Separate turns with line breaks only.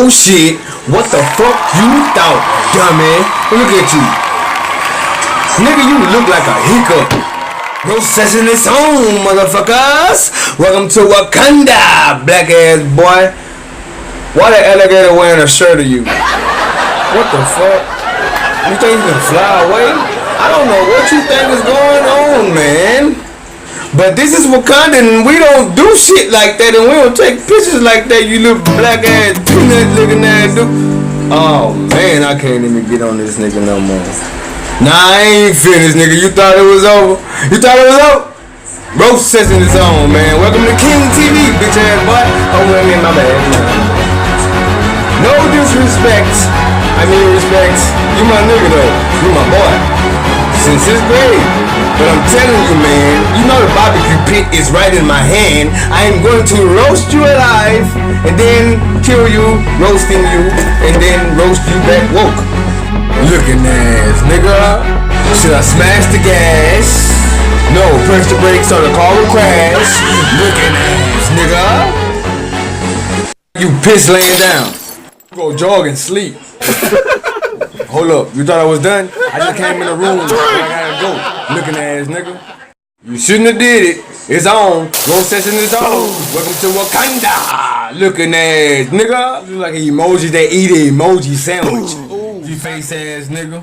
Oh shit, what the fuck you thought, dummy? Look at you. Nigga, you look like a hiccup. Roastin Session'S On, motherfuckers. Welcome to Wakanda, black ass boy. Why the alligator wearing a shirt of you? What the fuck? You think you can fly away? I don't know what you think is going on, man. But this is Wakanda and we don't do shit like that and we don't take pictures like that, you little black ass peanut looking ass dude. Oh man, I can't even get on this nigga no more. Nah, I ain't finished, nigga. You thought it was over? You thought it was over? Roastin Session'S On, man. Welcome to King TV, bitch ass boy. Oh, I mean, my bad. No disrespect. I mean respect. You my nigga though. You my boy. Since 6th grade. But I'm telling you, man, you know the barbecue pit is right in my hand. I am going to roast you alive and then kill you, roasting you, and then roast you back woke. Looking ass, nigga. Should I smash the gas? No, press the brakes or the car will crash. Looking ass, nigga. You piss laying down. Go jog and sleep. Hold up, you thought I was done? I just came in the room. I gotta go. Looking ass, nigga. You shouldn't have did it. It's on. Roastin Session'S On. Welcome to Wakanda. Looking ass, nigga. Look like an emoji that eat an emoji sandwich. You face ass, nigga.